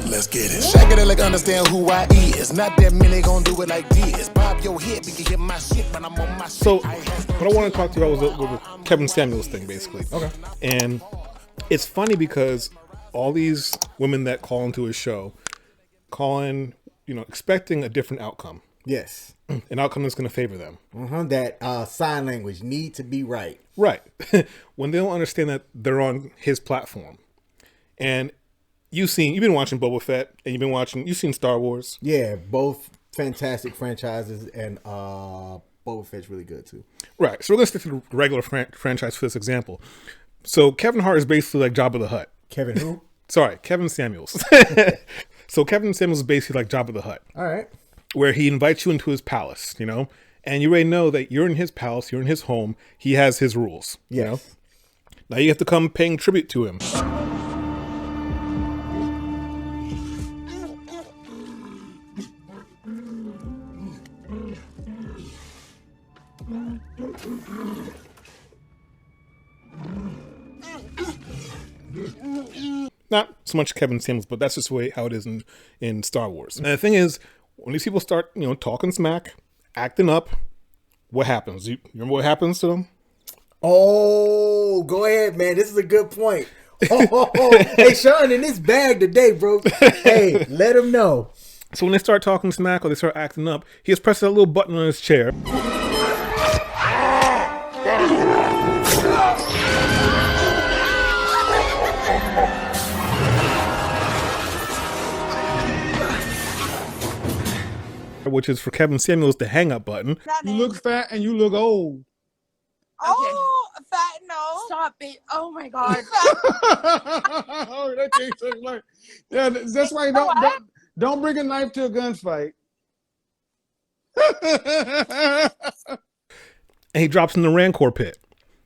Let's get it. Shake it like understand who I is. Not that many gonna do it like this. Bob your head, we can hear my shit, but I'm on my So, what I want to talk to you about was the Kevin Samuels thing, basically. Okay. And it's funny because all these women that call into his show, call in, expecting a different outcome. Yes. An outcome that's going to favor them. That sign language need to be right. Right. When they don't understand that they're on his platform. And you've been watching Boba Fett, and you've seen Star Wars. Yeah, both fantastic franchises, and Boba Fett's really good too. Right. So we're going to stick to the regular franchise for this example. So Kevin Hart is basically like Jabba the Hutt. Kevin who? Sorry, Kevin Samuels. So Kevin Samuels is basically like Jabba the Hutt. All right. Where he invites you into his palace, and you already know that you're in his palace, you're in his home, he has his rules. Yes. Now you have to come paying tribute to him. Not so much Kevin Samuels, but that's just the way how it is in Star Wars. And the thing is, when these people start, talking smack, acting up, what happens? You remember what happens to them? Oh, go ahead, man. This is a good point. Hey, Sean, in this bag today, bro. Hey, let him know. So when they start talking smack or they start acting up, he just presses that little button on his chair. Which is for Kevin Samuels, the hang up button. You look fat and you look old. Oh, fat, no. Stop it. Oh my God. Oh, that takes so much. Yeah, that's why don't bring a knife to a gunfight. And he drops in the Rancor pit.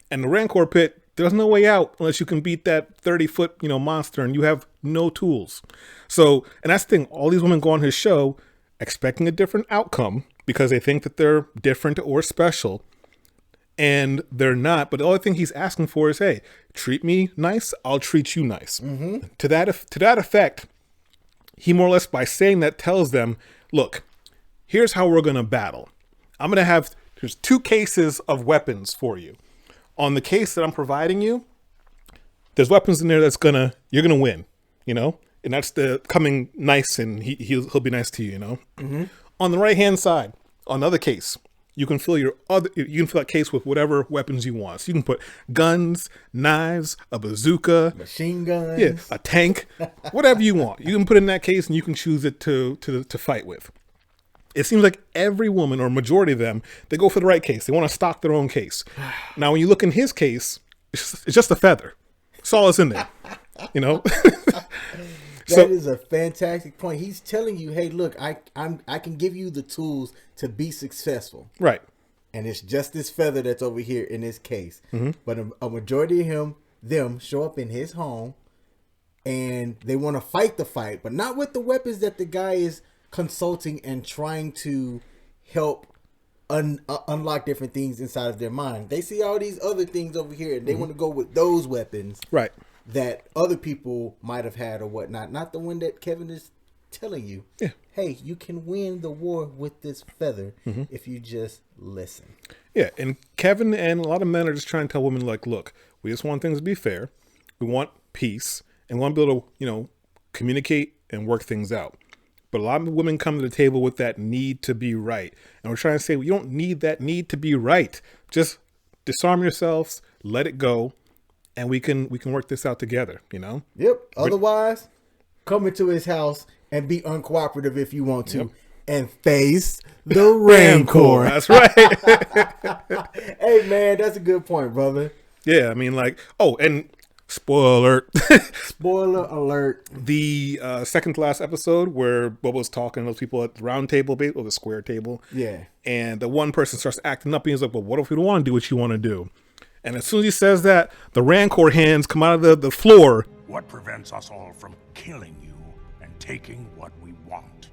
And the Rancor pit, there's no way out unless you can beat that 30-foot, monster, and you have no tools. So, and that's the thing, all these women go on his show expecting a different outcome because they think that they're different or special, and they're not. But the only thing he's asking for is, hey, treat me nice, I'll treat you nice. Mm-hmm. To that effect, he more or less, by saying that, tells them, look, here's how we're going to battle. There's 2 cases of weapons for you. On the case that I'm providing you, there's weapons in there you're going to win, And that's the coming nice, and he'll be nice to you, Mm-hmm. On the right hand side, on the other case, you can fill that case with whatever weapons you want. So you can put guns, knives, a bazooka, machine guns, yeah, a tank, whatever you want. You can put in that case, and you can choose it to fight with. It seems like every woman, or majority of them, they go for the right case. They want to stock their own case. Now, when you look in his case, it's just a feather. That's all that's in there, That is a fantastic point. He's telling you, hey, look, I can give you the tools to be successful. Right. And it's just this feather that's over here in this case. Mm-hmm. But a majority of them show up in his home, and they want to fight the fight, but not with the weapons that the guy is consulting and trying to help unlock different things inside of their mind. They see all these other things over here, and they want to go with those weapons. Right. That other people might have had or whatnot. Not the one that Kevin is telling you. Yeah. Hey, you can win the war with this feather if you just listen. Yeah, and Kevin and a lot of men are just trying to tell women, like, look, we just want things to be fair. We want peace, and we want to be able to, communicate and work things out. But a lot of women come to the table with that need to be right. And we're trying to say, well, you don't need that need to be right. Just disarm yourselves, let it go, and we can work this out together, Yep. Otherwise, come into his house and be uncooperative if you want to. Yep. And face the Rancor. That's right. Hey, man, that's a good point, brother. Yeah, I mean, and spoiler alert. Spoiler alert. The second to last episode where Bobo's talking to those people at the round table, or the square table. Yeah. And the one person starts acting up, and he's like, well, what if we don't want to do what you want to do? And as soon as he says that, the Rancor hands come out of the floor. What prevents us all from killing you and taking what we want?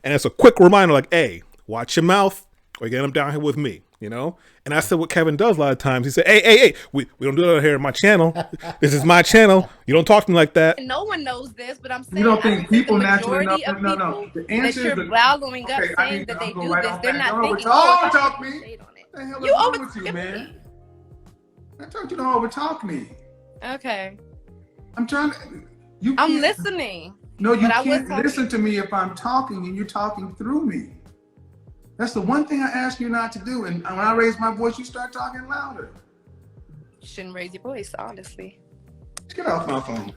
And it's a quick reminder, like, hey, watch your mouth or get them down here with me, you know? And I said what Kevin does a lot of times. He said, hey, we don't do that here in my channel. This is my channel. You don't talk to me like that. No one knows this, but I'm saying You don't think people the naturally know? majority of No. people The answer that you're is following up okay, saying that they go do right this, on they're back. not Don't thinking. overtalk me. What the hell you is wrong with you, overtalk man? I told you don't overtalk me. Okay. I'm trying to. I'm listening. No, you but I can't was listen to me if I'm talking and you're talking through me. That's the one thing I ask you not to do. And when I raise my voice, you start talking louder. You shouldn't raise your voice, honestly. Get off my phone.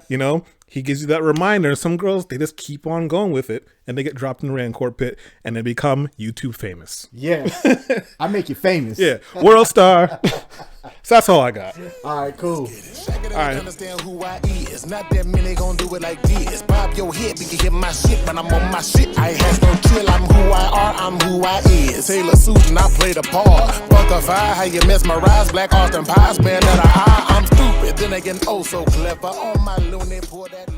You know, he gives you that reminder. Some girls, they just keep on going with it and they get dropped in the Rancor pit and they become YouTube famous. Yes. I make you famous. Yeah. World star. So that's all I got. All right, cool. All right. Understand who I is. Not that many gon' do it like this. Bob your head, we can hear my shit, but I'm on my shit. I ain't has no chill. I'm who I are. I'm who I is. Taylor Susan, I play the part. Buckify, how you mesmerize. Black Austin Pies, man that I'm stupid. Then again, oh so clever. On my loony, pour that.